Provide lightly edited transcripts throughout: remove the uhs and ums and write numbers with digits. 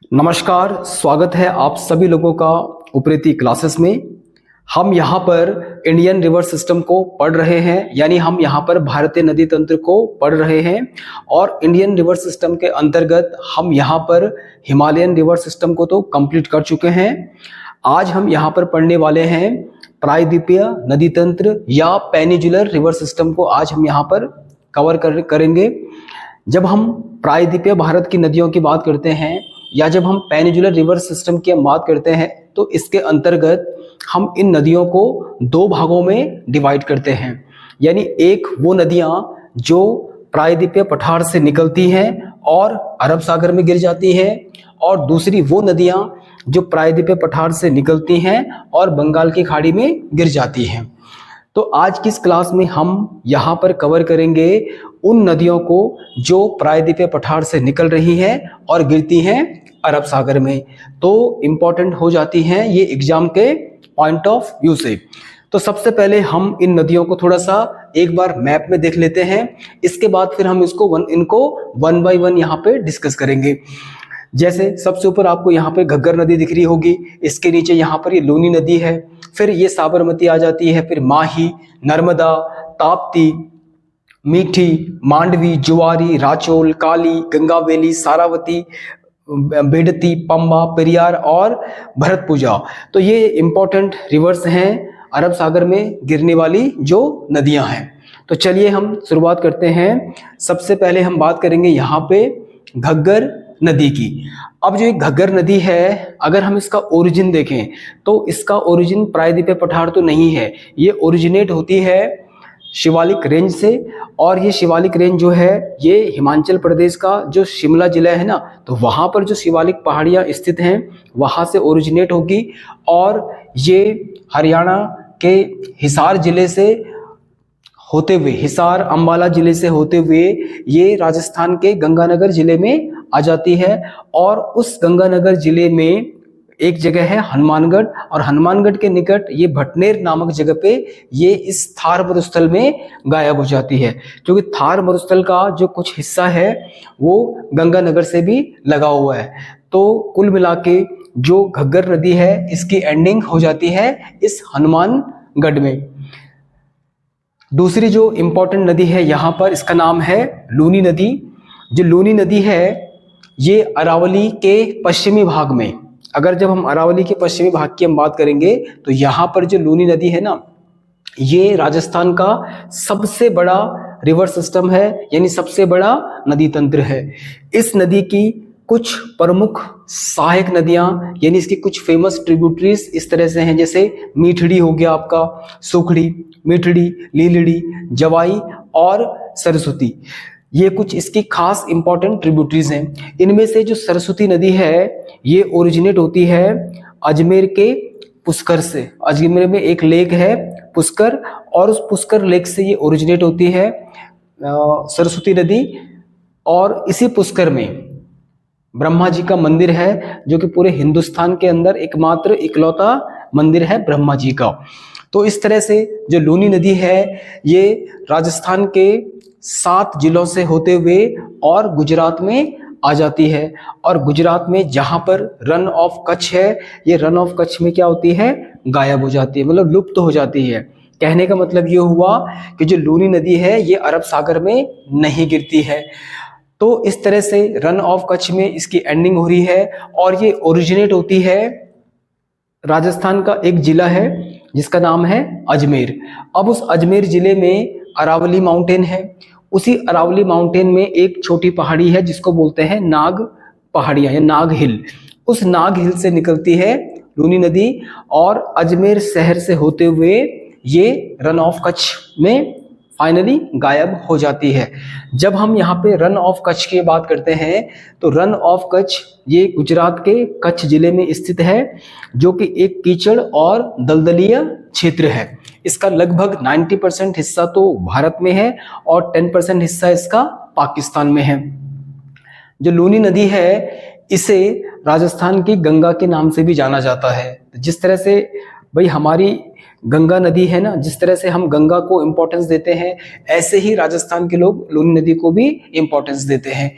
नमस्कार, स्वागत है आप सभी लोगों का उपरीति क्लासेस में। हम यहाँ पर इंडियन रिवर सिस्टम को पढ़ रहे हैं, यानी हम यहाँ पर भारतीय नदी तंत्र को पढ़ रहे हैं। और इंडियन रिवर सिस्टम के अंतर्गत हम यहाँ पर हिमालयन रिवर सिस्टम को तो कंप्लीट कर चुके हैं। आज हम यहाँ पर पढ़ने वाले हैं प्रायद्वीपीय नदी तंत्र या पेनिजुलर रिवर सिस्टम को आज हम यहाँ पर कवर करेंगे। जब हम प्रायद्वीपीय भारत की नदियों की बात करते हैं या जब हम पेनिजुलर रिवर सिस्टम की बात करते हैं तो इसके अंतर्गत हम इन नदियों को दो भागों में डिवाइड करते हैं। यानी एक वो नदियां जो प्रायद्वीपीय पठार से निकलती हैं और अरब सागर में गिर जाती हैं, और दूसरी वो नदियां जो प्रायद्वीपीय पठार से निकलती हैं और बंगाल की खाड़ी में गिर जाती हैं। तो आज की इस क्लास में हम यहाँ पर कवर करेंगे उन नदियों को जो प्रायद्वीपीय पठार से निकल रही हैं और गिरती हैं अरब सागर में। तो इम्पॉर्टेंट हो जाती हैं ये एग्जाम के पॉइंट ऑफ व्यू से। तो सबसे पहले हम इन नदियों को थोड़ा सा एक बार मैप में देख लेते हैं, इसके बाद फिर हम इनको वन बाय वन यहाँ पे डिस्कस करेंगे। जैसे सबसे ऊपर आपको यहाँ पे घग्गर नदी दिख रही होगी, इसके नीचे यहाँ पर ये लूनी नदी है, फिर ये साबरमती आ जाती है, फिर माही, नर्मदा, ताप्ती, मीठी, मांडवी, जुआरी, राचोल, काली, गंगावेली, सारावती, बेडती, पंबा, पेरियार और भरतपुजा। तो ये इंपॉर्टेंट रिवर्स हैं अरब सागर में गिरने वाली जो नदियां हैं। तो चलिए हम शुरुआत करते हैं। सबसे पहले हम बात करेंगे यहाँ पे घग्गर नदी की। अब जो एक घग्गर नदी है, अगर हम इसका ओरिजिन देखें तो इसका ओरिजिन प्रायद्वीपीय पठार तो नहीं है, ये ओरिजिनेट होती है शिवालिक रेंज से। और ये शिवालिक रेंज जो है ये हिमाचल प्रदेश का जो शिमला जिला है ना, तो वहाँ पर जो शिवालिक पहाड़ियाँ स्थित हैं वहाँ से ओरिजिनेट होगी। और ये हरियाणा के हिसार जिले से होते हुए, हिसार अंबाला जिले से होते हुए ये राजस्थान के गंगानगर जिले में आ जाती है। और उस गंगानगर जिले में एक जगह है हनुमानगढ़, और हनुमानगढ़ के निकट ये भटनेर नामक जगह पे ये इस थार मरुस्थल में गायब हो जाती है, क्योंकि थार मरुस्थल का जो कुछ हिस्सा है वो गंगानगर से भी लगा हुआ है। तो कुल मिला के जो घग्गर नदी है इसकी एंडिंग हो जाती है इस हनुमानगढ़ में। दूसरी जो इंपॉर्टेंट नदी है यहाँ पर, इसका नाम है लूनी नदी। जो लूनी नदी है ये अरावली के पश्चिमी भाग में, अगर जब हम अरावली के पश्चिमी भाग की हम बात करेंगे तो यहाँ पर जो लूनी नदी है ना, ये राजस्थान का सबसे बड़ा रिवर सिस्टम है, यानी सबसे बड़ा नदी तंत्र है। इस नदी की कुछ प्रमुख सहायक नदियां, यानी इसकी कुछ फेमस ट्रिब्यूटरीज इस तरह से हैं, जैसे मीठड़ी हो गया आपका, सुखड़ी, मीठड़ी, लीलड़ी, जवाई और सरस्वती। ये कुछ इसकी खास इंपॉर्टेंट ट्रिब्यूटरीज हैं। इनमें से जो सरस्वती नदी है ये ओरिजिनेट होती है अजमेर के पुष्कर से। अजमेर में एक लेक है पुष्कर, और उस पुष्कर लेक से ये ओरिजिनेट होती है सरस्वती नदी। और इसी पुष्कर में ब्रह्मा जी का मंदिर है, जो कि पूरे हिंदुस्तान के अंदर एकमात्र इकलौता मंदिर है ब्रह्मा जी का। तो इस तरह से जो लूनी नदी है ये राजस्थान के 7 जिलों से होते हुए और गुजरात में आ जाती है। और गुजरात में जहां पर रन ऑफ कच्छ है, ये रन ऑफ कच्छ में क्या होती है, गायब हो जाती है, मतलब लुप्त हो जाती है। कहने का मतलब ये हुआ कि जो लूनी नदी है ये अरब सागर में नहीं गिरती है। तो इस तरह से रन ऑफ कच्छ में इसकी एंडिंग हो रही है, और ये ओरिजिनेट होती है राजस्थान का एक जिला है जिसका नाम है अजमेर। अब उस अजमेर जिले में अरावली माउंटेन है। उसी अरावली माउंटेन में एक छोटी पहाड़ी है जिसको बोलते हैं नाग पहाड़ियां या नाग हिल। उस नाग हिल से निकलती है लूनी नदी और अजमेर शहर से होते हुए ये रन ऑफ कच्छ में फाइनली गायब हो जाती है। जब हम यहाँ पे रन ऑफ कच्छ की बात करते हैं तो रन ऑफ कच्छ ये गुजरात के कच्छ जिले में स्थित है, जो कि एक कीचड़ और दलदलीय क्षेत्र है। इसका लगभग 90% हिस्सा तो भारत में है और 10% हिस्सा इसका पाकिस्तान में है। जो लूनी नदी है इसे राजस्थान की गंगा के नाम से भी जाना जाता है। जिस तरह से भाई हमारी गंगा नदी है ना, जिस तरह से हम गंगा को इम्पोर्टेंस देते हैं, ऐसे ही राजस्थान के लोग लूनी नदी को भी इम्पोर्टेंस देते हैं।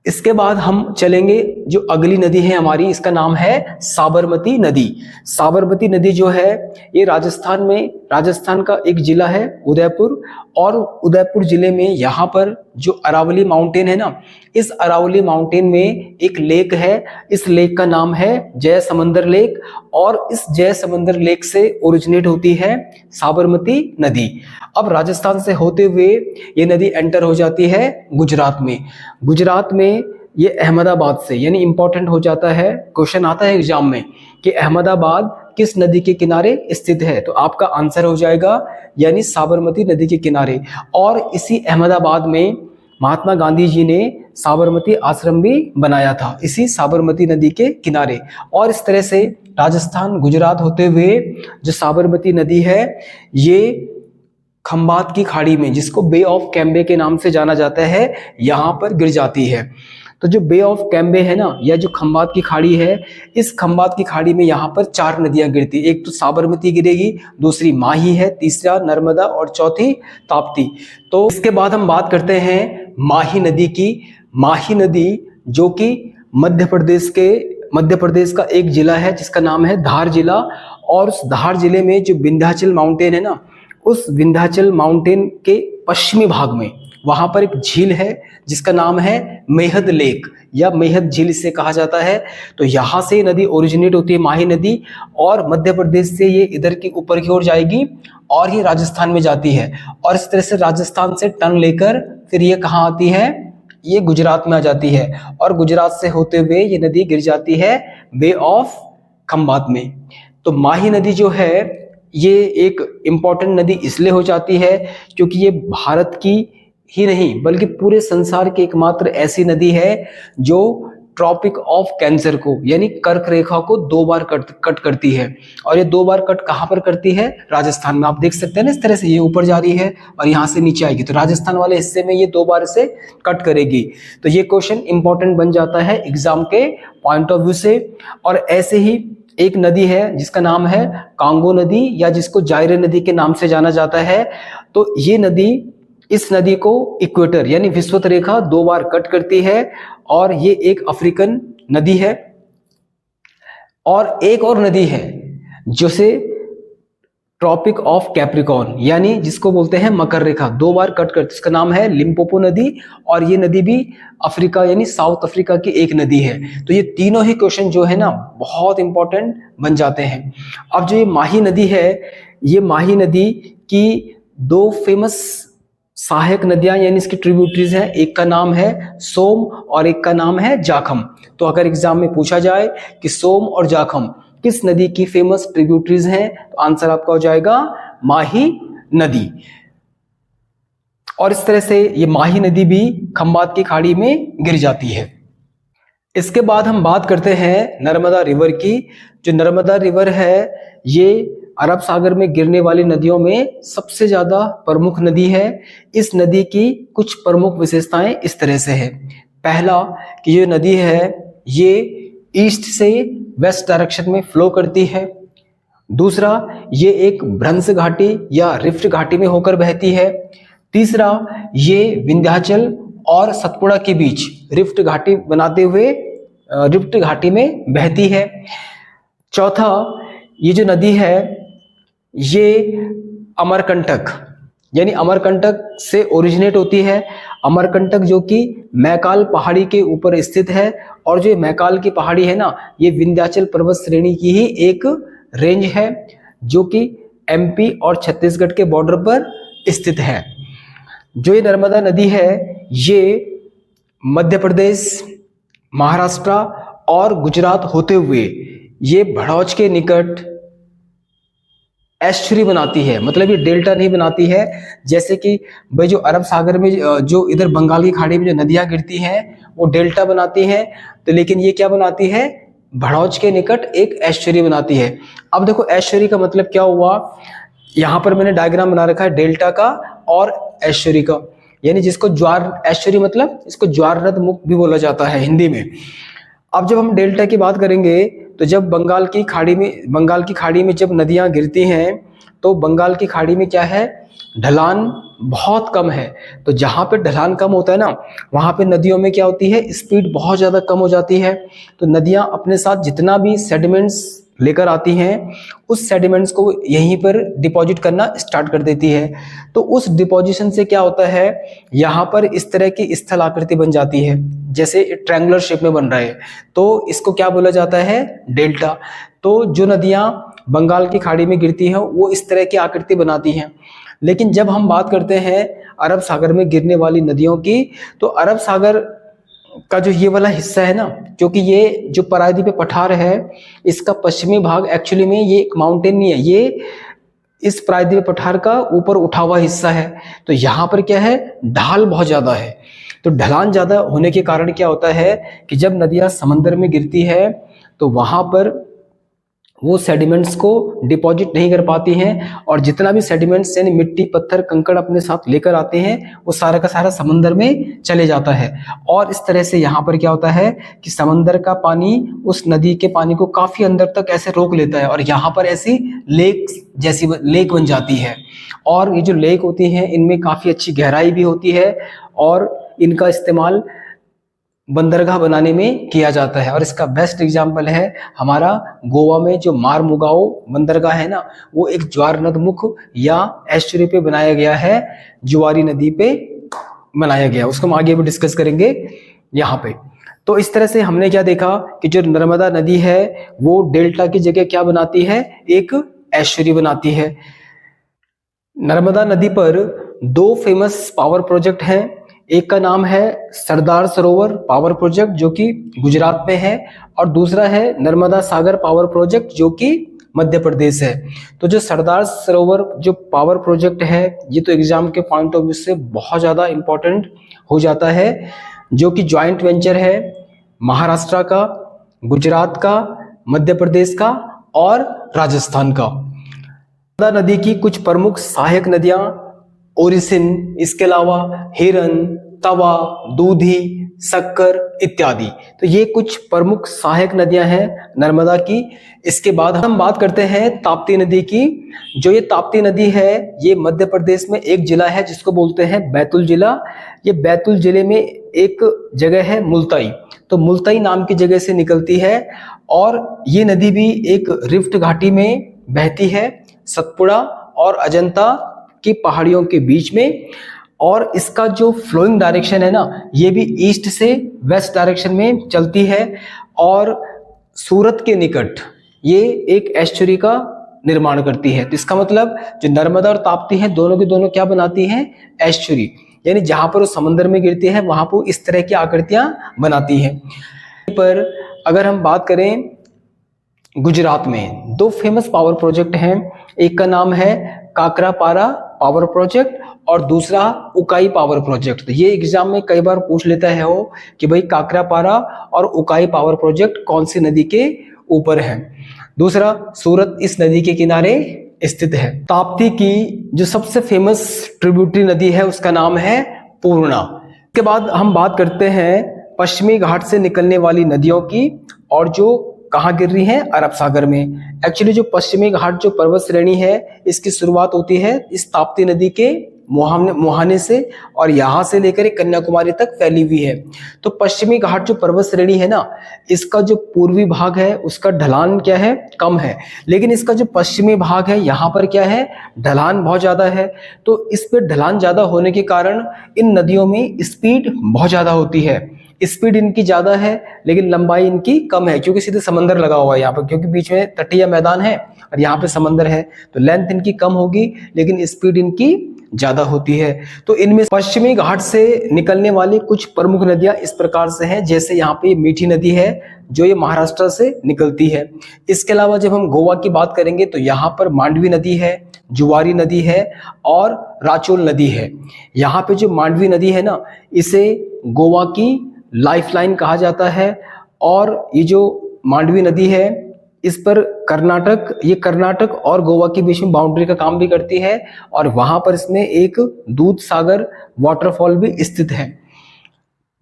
इसके बाद हम चलेंगे, जो अगली नदी है हमारी, इसका नाम है साबरमती नदी। साबरमती नदी जो है ये राजस्थान का एक जिला है उदयपुर, और उदयपुर जिले में यहाँ पर जो अरावली माउंटेन है ना, इस अरावली माउंटेन में एक लेक है। इस लेक का नाम है जय समंदर लेक, और इस जय समंदर लेक से ओरिजिनेट होती है साबरमती नदी। अब राजस्थान से होते हुए ये नदी एंटर हो जाती है गुजरात में। गुजरात में ये अहमदाबाद से, यानी इंपॉर्टेंट हो जाता है, क्वेश्चन आता है एग्जाम में कि अहमदाबाद किस नदी के किनारे स्थित है, तो आपका आंसर हो जाएगा यानी साबरमती नदी के किनारे। और इसी अहमदाबाद में महात्मा गांधी जी ने साबरमती आश्रम भी बनाया था, इसी साबरमती नदी के किनारे। और इस तरह से राजस्थान गुजरात होते हुए जो साबरमती नदी है ये खंबात की खाड़ी में, जिसको बे ऑफ कैम्बे के नाम से जाना जाता है, यहाँ पर गिर जाती है। तो जो बे ऑफ कैम्बे है ना, या जो खंबात की खाड़ी है, इस खंबात की खाड़ी में यहाँ पर 4 नदियां गिरती, एक तो साबरमती गिरेगी, दूसरी माही है, तीसरा नर्मदा और चौथी ताप्ती। तो इसके बाद हम बात करते हैं माही नदी की। माही नदी जो कि मध्य प्रदेश का एक जिला है जिसका नाम है धार जिला, और उस धार जिले में जो विंध्याचल माउंटेन है ना, उस विंध्याचल माउंटेन के पश्चिमी भाग में वहां पर एक झील है जिसका नाम है मेहद लेक, या मेहद झील इसे कहा जाता है। तो यहाँ से नदी ओरिजिनेट होती है माही नदी, और मध्य प्रदेश से ये इधर की ऊपर की ओर जाएगी और ये राजस्थान में जाती है, और इस तरह से राजस्थान से टर्न लेकर फिर ये कहाँ आती है, ये गुजरात में आ जाती है, और गुजरात से होते हुए ये नदी गिर जाती है बे ऑफ खंबात में। तो माही नदी जो है ये एक इम्पॉर्टेंट नदी इसलिए हो जाती है क्योंकि ये भारत की ही नहीं बल्कि पूरे संसार की एकमात्र ऐसी नदी है जो ट्रॉपिक ऑफ कैंसर को, यानी कर्क रेखा को 2 बार कट करती है। और ये 2 बार कट कहाँ पर करती है, राजस्थान में। आप देख सकते हैं ना, इस तरह से ये ऊपर जा रही है और यहाँ से नीचे आएगी, तो राजस्थान वाले हिस्से में ये 2 बार से कट करेगी। तो ये क्वेश्चन इंपॉर्टेंट बन जाता है एग्जाम के पॉइंट ऑफ व्यू से। और ऐसे ही एक नदी है जिसका नाम है कांगो नदी, या जिसको जायरे नदी के नाम से जाना जाता है। तो ये नदी, इस नदी को इक्वेटर यानी विषुवत रेखा 2 बार कट करती है, और ये एक अफ्रीकन नदी है। और एक और नदी है जिसे ट्रॉपिक ऑफ कैप्रिकॉर्न, यानी जिसको बोलते हैं मकर रेखा, 2 बार कट करती है, इसका नाम है लिम्पोपो नदी, और ये नदी भी अफ्रीका यानी साउथ अफ्रीका की एक नदी है। तो ये तीनों ही क्वेश्चन जो है ना बहुत इंपॉर्टेंट बन जाते हैं। अब जो ये माही नदी है, ये माही नदी की 2 फेमस सहायक नदियां यानी इसकी ट्रिब्यूटरीज हैं, एक का नाम है सोम और एक का नाम है जाखम। तो अगर एग्जाम में पूछा जाए कि सोम और जाखम किस नदी की फेमस ट्रिब्यूटरीज हैं, तो आंसर आपका हो जाएगा माही नदी। और इस तरह से ये माही नदी भी खंबात की खाड़ी में गिर जाती है। इसके बाद हम बात करते हैं नर्मदा रिवर की। जो नर्मदा रिवर है ये अरब सागर में गिरने वाली नदियों में सबसे ज्यादा प्रमुख नदी है। इस नदी की कुछ प्रमुख विशेषताएं इस तरह से है। पहला कि ये नदी है ये ईस्ट से वेस्ट डायरेक्शन में फ्लो करती है। दूसरा, ये एक भ्रंश घाटी या रिफ्ट घाटी में होकर बहती है। तीसरा, ये विंध्याचल और सतपुड़ा के बीच रिफ्ट घाटी बनाते हुए रिफ्ट घाटी में बहती है। चौथा, ये जो नदी है ये अमरकंटक यानी अमरकंटक से ओरिजिनेट होती है। अमरकंटक जो कि मैकाल पहाड़ी के ऊपर स्थित है, और जो मैकाल की पहाड़ी है ना, ये विंध्याचल पर्वत श्रेणी की ही एक रेंज है जो कि एमपी और छत्तीसगढ़ के बॉर्डर पर स्थित है। जो ये नर्मदा नदी है ये मध्य प्रदेश, महाराष्ट्र और गुजरात होते हुए ये भड़ौच के निकट एस्चुरी बनाती है, मतलब ये डेल्टा नहीं बनाती है। जैसे कि भाई जो अरब सागर में जो इधर बंगाल की खाड़ी में जो नदियां गिरती हैं वो डेल्टा बनाती हैं, तो लेकिन ये क्या बनाती है, भड़ौच के निकट एक एस्चुरी बनाती है। अब देखो एस्चुरी का मतलब क्या हुआ, यहाँ पर मैंने डायग्राम बना रखा है डेल्टा का और एस्चुरी का, यानी जिसको ज्वार, एस्चुरी मतलब इसको ज्वारनद मुख भी बोला जाता है हिंदी में। अब जब हम डेल्टा की बात करेंगे तो जब बंगाल की खाड़ी में जब नदियां गिरती हैं तो बंगाल की खाड़ी में क्या है, ढलान बहुत कम है। तो जहाँ पे ढलान कम होता है ना, वहाँ पे नदियों में क्या होती है, स्पीड बहुत ज़्यादा कम हो जाती है। तो नदियाँ अपने साथ जितना भी सेडिमेंट्स लेकर आती हैं, उस सेडिमेंट्स को यहीं पर डिपॉजिट करना स्टार्ट कर देती है। तो उस डिपॉजिशन से क्या होता है, यहाँ पर इस तरह की स्थल आकृति बन जाती है, जैसे ट्रायंगुलर शेप में बन रहा है। तो इसको क्या बोला जाता है, डेल्टा। तो जो नदियाँ बंगाल की खाड़ी में गिरती हैं वो इस तरह की आकृति बनाती हैं। लेकिन जब हम बात करते हैं अरब सागर में गिरने वाली नदियों की, तो अरब सागर का जो ये वाला हिस्सा है ना, क्योंकि ये जो पारादीप पठार है, इसका पश्चिमी भाग एक्चुअली में ये एक माउंटेन नहीं है, ये इस प्रायद्वीप पठार का ऊपर उठा हुआ हिस्सा है। तो यहाँ पर क्या है, ढाल बहुत ज्यादा है। तो ढलान ज्यादा होने के कारण क्या होता है कि जब नदियां समंदर में गिरती है तो वहां पर वो सेडिमेंट्स को डिपॉजिट नहीं कर पाती हैं, और जितना भी सेडिमेंट्स यानी मिट्टी पत्थर कंकड़ अपने साथ लेकर आते हैं वो सारा का सारा समंदर में चले जाता है। और इस तरह से यहाँ पर क्या होता है कि समंदर का पानी उस नदी के पानी को काफी अंदर तक ऐसे रोक लेता है, और यहाँ पर ऐसी लेक जैसी लेक बन जाती है। और ये जो लेक होती हैं इनमें काफी अच्छी गहराई भी होती है, और इनका इस्तेमाल बंदरगाह बनाने में किया जाता है। और इसका बेस्ट एग्जाम्पल है हमारा गोवा में जो मारमुगाओ बंदरगाह है ना, वो एक ज्वार नदमुख या एस्चुरी पे बनाया गया है, जुआरी नदी पे बनाया गया। उसको हम आगे भी डिस्कस करेंगे यहाँ पे। तो इस तरह से हमने क्या देखा कि जो नर्मदा नदी है वो डेल्टा की जगह क्या बनाती है, एक एस्चुरी बनाती है। नर्मदा नदी पर दो फेमस पावर प्रोजेक्ट हैं। एक का नाम है सरदार सरोवर पावर प्रोजेक्ट जो कि गुजरात में है, और दूसरा है नर्मदा सागर पावर प्रोजेक्ट जो कि मध्य प्रदेश है। तो जो सरदार सरोवर जो पावर प्रोजेक्ट है, ये तो एग्जाम के पॉइंट ऑफ व्यू से बहुत ज़्यादा इंपॉर्टेंट हो जाता है, जो कि ज्वाइंट वेंचर है महाराष्ट्र का, गुजरात का, मध्य प्रदेश का और राजस्थान का। नर्मदा नदी की कुछ प्रमुख सहायक नदियां ओरिसिन, इसके अलावा हिरन, तवा, दूधी, शक्कर इत्यादि। तो ये कुछ प्रमुख सहायक नदियां हैं नर्मदा की। इसके बाद हम बात करते हैं ताप्ती नदी की। जो ये ताप्ती नदी है ये मध्य प्रदेश में एक जिला है जिसको बोलते हैं बैतूल जिला। ये बैतूल जिले में एक जगह है मुल्ताई, तो मुल्ताई नाम की जगह से निकलती है, और ये नदी भी एक रिफ्ट घाटी में बहती है, सतपुड़ा और अजंता की पहाड़ियों के बीच में। और इसका जो फ्लोइंग डायरेक्शन है ना, ये भी ईस्ट से वेस्ट डायरेक्शन में चलती है, और सूरत के निकट ये एक एस्चुरी का निर्माण करती है। तो इसका मतलब जो नर्मदा और ताप्ती है दोनों के दोनों क्या बनाती हैं, एस्चुरी, यानी जहां पर वो समंदर में गिरती है वहां पर इस तरह की आकृतियां बनाती हैं। पर अगर हम बात करें गुजरात में दो फेमस पावर प्रोजेक्ट हैं। एक का नाम है काकरापारा पावर प्रोजेक्ट और दूसरा उकाई पावर प्रोजेक्ट। तो ये एग्जाम में कई बार पूछ लेता है वो कि भाई काकरापारा और उकाई पावर प्रोजेक्ट कौन सी नदी के ऊपर है। दूसरा, सूरत इस नदी के किनारे स्थित है। ताप्ती की जो सबसे फेमस ट्रिब्यूटरी नदी है उसका नाम है पूर्णा। इसके बाद हम बात करते हैं पश्चिमी घाट से निकलने वाली नदियों की, और जो कहाँ गिर रही है, अरब सागर में। एक्चुअली जो पश्चिमी घाट जो पर्वत श्रेणी है इसकी शुरुआत होती है इस ताप्ती नदी के मुहाने से, और यहाँ से लेकर कन्याकुमारी तक फैली हुई है। तो पश्चिमी घाट जो पर्वत श्रेणी है ना, इसका जो पूर्वी भाग है उसका ढलान क्या है, कम है, लेकिन इसका जो पश्चिमी भाग है यहाँ पर क्या है, ढलान बहुत ज्यादा है। तो इस पे ढलान ज्यादा होने के कारण इन नदियों में स्पीड बहुत ज्यादा होती है। स्पीड इनकी ज्यादा है लेकिन लंबाई इनकी कम है, क्योंकि सीधे समंदर लगा हुआ है यहाँ पर, क्योंकि बीच में तटीय मैदान है और यहाँ पे समंदर है। तो लेंथ इनकी कम होगी लेकिन स्पीड इनकी ज्यादा होती है। तो इनमें पश्चिमी घाट से निकलने वाली कुछ प्रमुख नदियां इस प्रकार से हैं, जैसे यहाँ पे मीठी नदी है जो ये महाराष्ट्र से निकलती है। इसके अलावा जब हम गोवा की बात करेंगे तो यहाँ पर मांडवी नदी है, जुआरी नदी है और राचोल नदी है। यहाँ पे जो मांडवी नदी है ना, इसे गोवा की लाइफलाइन कहा जाता है, और ये जो मांडवी नदी है इस पर कर्नाटक और गोवा के बीच में बाउंड्री का काम भी करती है, और वहां पर इसमें एक दूध सागर वाटरफॉल भी स्थित है।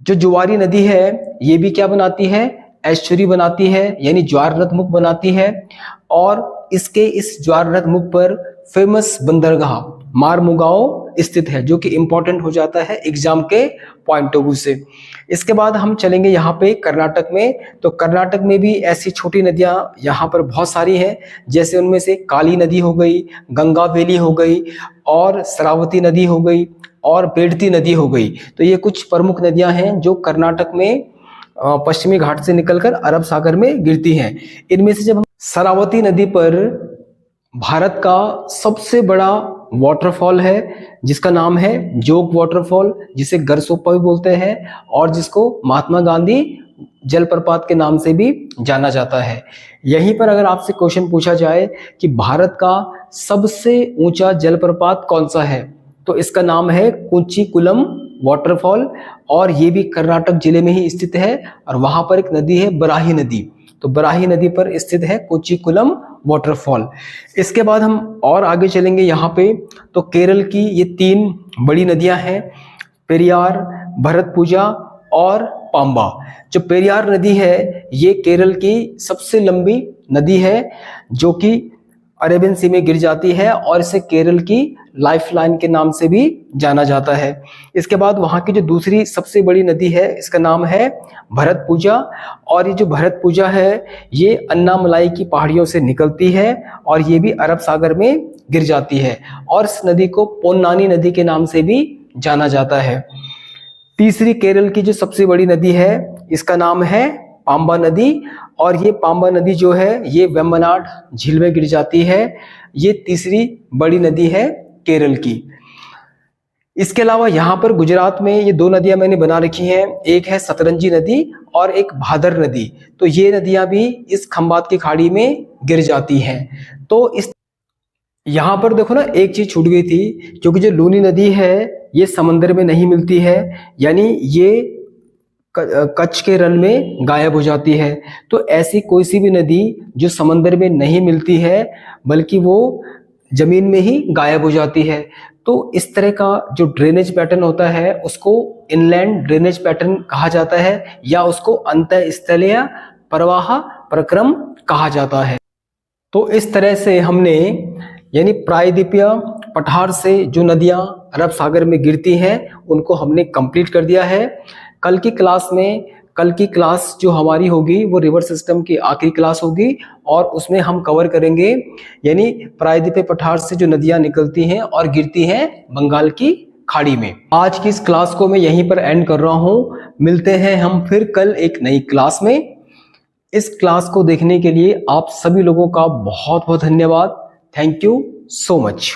जो जुआरी नदी है ये भी क्या बनाती है, एस्चुरी बनाती है, यानी ज्वार नद मुख बनाती है। और इसके इस ज्वार नद मुख पर फेमस बंदरगाह मारमुगाओ स्थित है, जो कि इंपॉर्टेंट हो जाता है एग्जाम के पॉइंट ऑफ व्यू से। इसके बाद हम चलेंगे यहाँ पे कर्नाटक में। तो कर्नाटक में भी ऐसी छोटी नदियां यहाँ पर बहुत सारी हैं, जैसे उनमें से काली नदी हो गई, गंगा वेली हो गई, और शरावती नदी हो गई, और बेडती नदी हो गई। तो ये कुछ प्रमुख नदियां हैं जो कर्नाटक में पश्चिमी घाट से निकलकर अरब सागर में गिरती हैं। इनमें से जब हम शरावती नदी पर भारत का सबसे बड़ा वाटरफॉल है, जिसका नाम है जोग वाटरफॉल, जिसे गरसोप्पा भी बोलते हैं, और जिसको महात्मा गांधी जलप्रपात के नाम से भी जाना जाता है। यहीं पर अगर आपसे क्वेश्चन पूछा जाए कि भारत का सबसे ऊंचा जलप्रपात कौन सा है, तो इसका नाम है कुंचीकुलम वाटरफॉल, और ये भी कर्नाटक जिले में ही स्थित है। और वहां पर एक नदी है बराही नदी, तो बराही नदी पर स्थित है कुंचीकुलम वाटरफॉल। इसके बाद हम और आगे चलेंगे यहाँ पे, तो केरल की ये 3 बड़ी नदियां हैं, पेरियार, भरतपुजा और पांबा। जो पेरियार नदी है ये केरल की सबसे लंबी नदी है, जो कि अरेबियन सी में गिर जाती है, और इसे केरल की लाइफलाइन के नाम से भी जाना जाता है। इसके बाद वहाँ की जो दूसरी सबसे बड़ी नदी है, इसका नाम है भरतपुजा, और ये जो भरतपुजा है ये अन्नामलाई की पहाड़ियों से निकलती है, और ये भी अरब सागर में गिर जाती है, और इस नदी को पोन्नानी नदी के नाम से भी जाना जाता है। तीसरी केरल की जो सबसे बड़ी नदी है, इसका नाम है पांबा नदी, और ये पांबा नदी जो है ये वेम्बनाड झील में गिर जाती है। ये तीसरी बड़ी नदी है केरल की। इसके अलावा यहाँ पर गुजरात में ये 2 नदियां मैंने बना रखी हैं, एक है सतरंजी नदी और एक भादर नदी। तो ये नदियां भी इस खंबात की खाड़ी में गिर जाती हैं। तो इस यहाँ पर देखो ना, एक चीज छूट गई थी, क्योंकि जो लूनी नदी है ये समंदर में नहीं मिलती है, यानी ये कच्छ के रण में गायब हो जाती है। तो ऐसी कोई सी भी नदी जो समंदर में नहीं मिलती है, बल्कि वो जमीन में ही गायब हो जाती है, तो इस तरह का जो ड्रेनेज पैटर्न होता है उसको इनलैंड ड्रेनेज पैटर्न कहा जाता है, या उसको अंतःस्थलीय प्रवाह प्रक्रम कहा जाता है। तो इस तरह से हमने यानी प्रायद्वीपीय पठार से जो नदियां अरब सागर में गिरती हैं उनको हमने कंप्लीट कर दिया है। कल की क्लास जो हमारी होगी वो रिवर सिस्टम की आखिरी क्लास होगी, और उसमें हम कवर करेंगे यानी प्रायद्वीपीय पठार से जो नदियां निकलती हैं और गिरती हैं बंगाल की खाड़ी में। आज की इस क्लास को मैं यहीं पर एंड कर रहा हूं। मिलते हैं हम फिर कल एक नई क्लास में। इस क्लास को देखने के लिए आप सभी लोगों का बहुत बहुत धन्यवाद। Thank you so much.